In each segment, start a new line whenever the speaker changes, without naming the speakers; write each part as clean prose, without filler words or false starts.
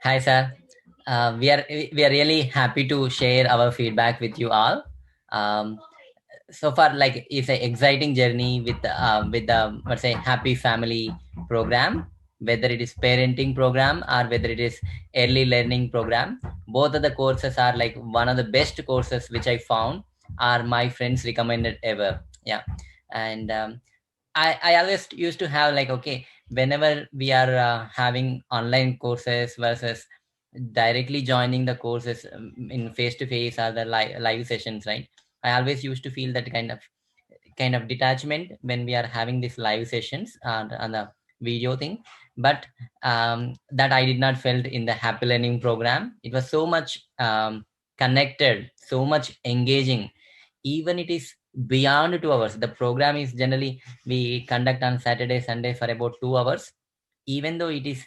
Hi, sir. We are really happy to share our feedback with you all. Um, so far, like it's an exciting journey with the let's say happy family program, whether it is parenting program or whether it is early learning program. Both of the courses are like one of the best courses which I found are my friends recommended ever. Yeah, and I always used to have like, okay, whenever we are having online courses versus directly joining the courses in face to face or the live sessions, right? I always used to feel that kind of detachment when we are having these live sessions on the video thing. But that I did not felt in the happy learning program. It was so much connected, so much engaging. Even it is beyond 2 hours. The program is generally we conduct on Saturday, Sunday for about 2 hours. Even though it is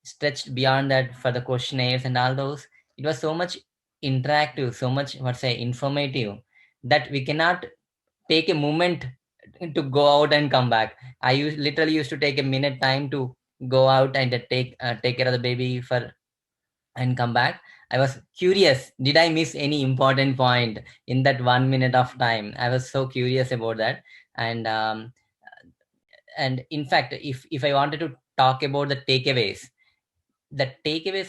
stretched beyond that for the questionnaires and all those, it was so much interactive, so much what say informative that we cannot take a moment to go out and come back. Literally used to take a minute time to go out and take care of the baby for and come back. I was curious, did I miss any important point in that 1 minute of time? I was so curious about that. And um, and in fact, if I wanted to talk about the takeaways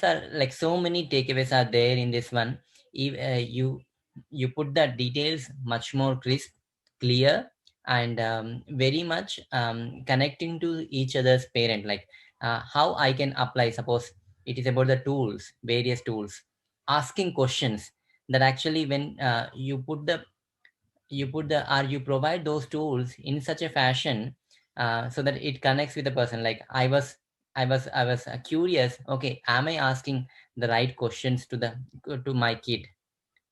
are like so many takeaways are there in this one. You put the details much more crisp, clear, and very much connecting to each other's parent, like how I can apply. Suppose it is about the tools, various tools, asking questions that actually when you provide those tools in such a fashion so that it connects with the person. Like I was curious, okay, am I asking the right questions to my kid?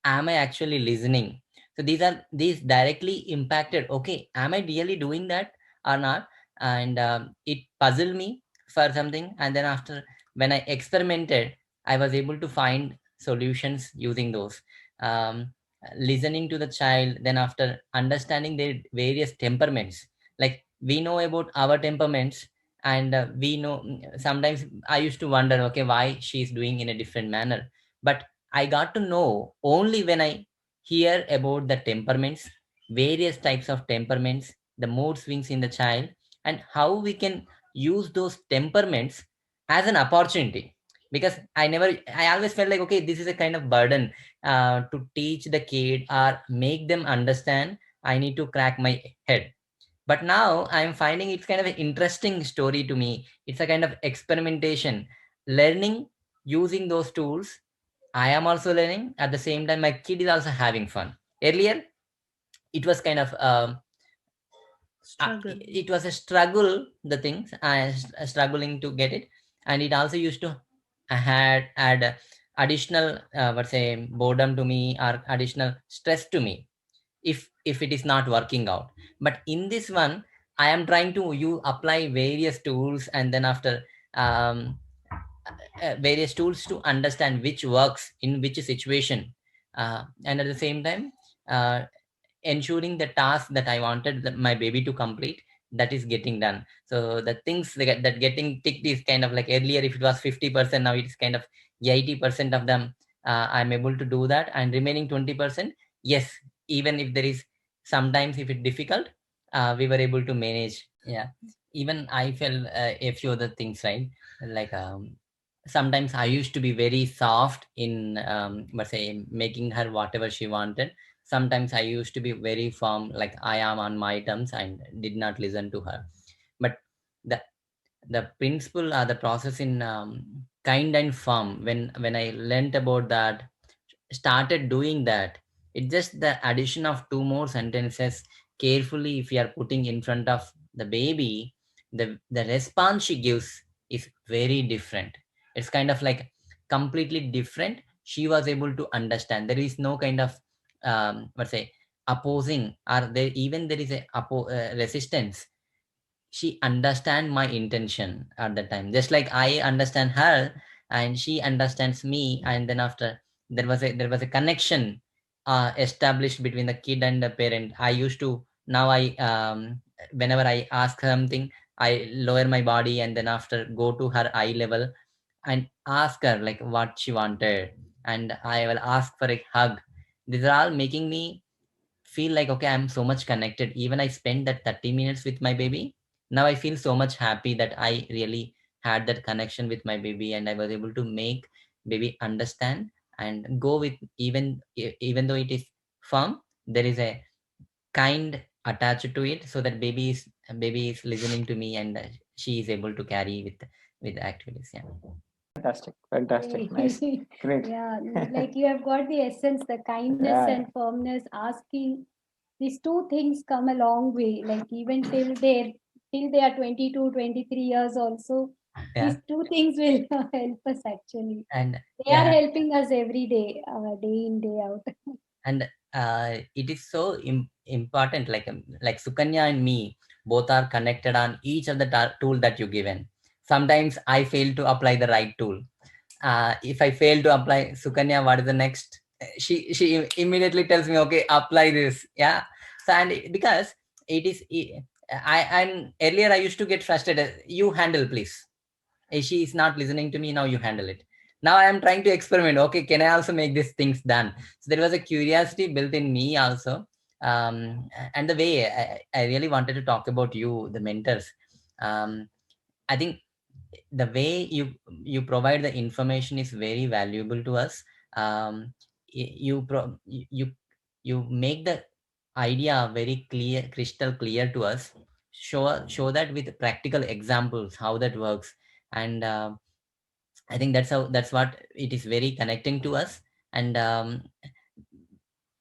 Am I actually listening? So these directly impacted, okay, am I really doing that or not? And it puzzled me for something. And then after, when I experimented, I was able to find solutions using those. um, Listening to the child, then after understanding their various temperaments. Like we know about our temperaments, and we know, sometimes I used to wonder, okay, why she's doing in a different manner. But I got to know only when I hear about the temperaments, various types of temperaments, the mood swings in the child, and how we can use those temperaments as an opportunity. Because I always felt like, okay, this is a kind of burden to teach the kid or make them understand. I need to crack my head. But now I'm finding it's kind of an interesting story to me. It's a kind of experimentation, learning using those tools. I am also learning. At the same time, my kid is also having fun. Earlier, it was kind of
Struggle.
it was a struggle. The things I struggling to get it, and it also used to had add additional let's say boredom to me or additional stress to me if it is not working out. But in this one, I am trying to you apply various tools, and then after um, various tools to understand which works in which situation, and at the same time uh, ensuring the task that I wanted my baby to complete, that is getting done. So the things that getting ticked is kind of like earlier, if it was 50%, now it's kind of 80% of them. I'm able to do that, and remaining 20%, yes, even if there is sometimes if it's difficult, we were able to manage. Yeah, even I felt a few other things, right? Like sometimes I used to be very soft in let's say making her whatever she wanted. Sometimes I used to be very firm, like I am on my terms, and did not listen to her. But the the principle or the process in kind and firm, when I learnt about that, started doing that, it's just the addition of two more sentences carefully. If you are putting in front of the baby, the response she gives is very different. It's kind of like completely different. She was able to understand. There is no kind of let's say opposing, or there is a resistance. She understand my intention at the time, just like I understand her, and she understands me. And then after, there was a connection established between the kid and the parent. I used to, now I whenever I ask something, I lower my body and then after go to her eye level. and ask her like what she wanted, and I will ask for a hug. These are all making me feel like, okay, I'm so much connected. Even I spent that 30 minutes with my baby, now I feel so much happy that I really had that connection with my baby, and I was able to make baby understand and go with, even though it is firm, there is a kind attached to it, so that baby is listening to me, and she is able to carry with activities. Yeah.
Fantastic, fantastic, nice, great.
Yeah, like you have got the essence, the kindness
Yeah,
and firmness, asking. These two things come a long way. Like even till they are 22, 23 years also,
Yeah.
these two things will help us actually.
And
They are
yeah,
helping us every day, day in, day out.
and it is so important, like Sukanya and me both are connected on each of the tool that you given. Sometimes I fail to apply the right tool. If I fail to apply, Sukanya, what is the next? She immediately tells me, okay, apply this. Yeah. So, and because it is, I'm earlier I used to get frustrated. You handle, please. She is not listening to me, now you handle it. Now I am trying to experiment, okay, can I also make these things done? So there was a curiosity built in me also. And the way I really wanted to talk about you, the mentors. I think the way you provide the information is very valuable to us. You make the idea very clear, crystal clear to us. Show that with practical examples how that works. And I think that's what it is very connecting to us. And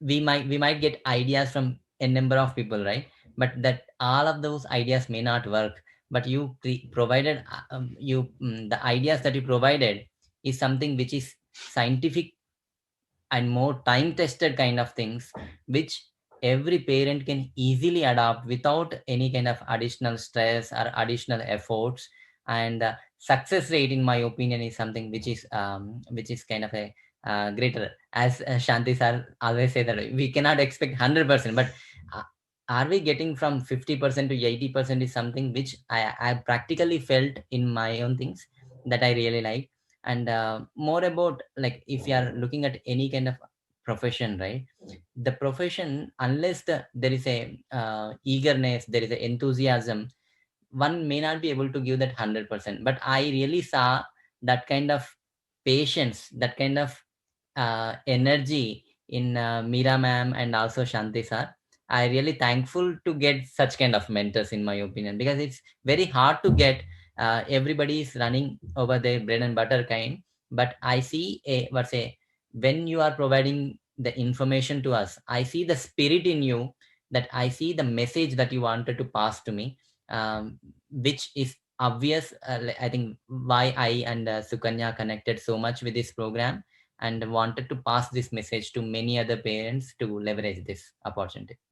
we might get ideas from a number of people, right? But that all of those ideas may not work. But you provided, the ideas that you provided is something which is scientific and more time tested kind of things, which every parent can easily adopt without any kind of additional stress or additional efforts. And success rate, in my opinion, is something which is kind of a greater, as Shanti sir always say that we cannot expect 100%, but uh, are we getting from 50% to 80% is something which I practically felt in my own things, that I really like. And more about, like, if you are looking at any kind of profession, right? The profession, unless there is a eagerness, there is a enthusiasm, one may not be able to give that 100%. But I really saw that kind of patience, that kind of energy in Meera ma'am and also Shanti sir. I really thankful to get such kind of mentors, in my opinion, because it's very hard to get. Everybody is running over their bread and butter kind. But I see a, what's a, when you are providing the information to us, I see the spirit in you, that I see the message that you wanted to pass to me, which is obvious. I think why I and Sukanya connected so much with this program, and wanted to pass this message to many other parents to leverage this opportunity.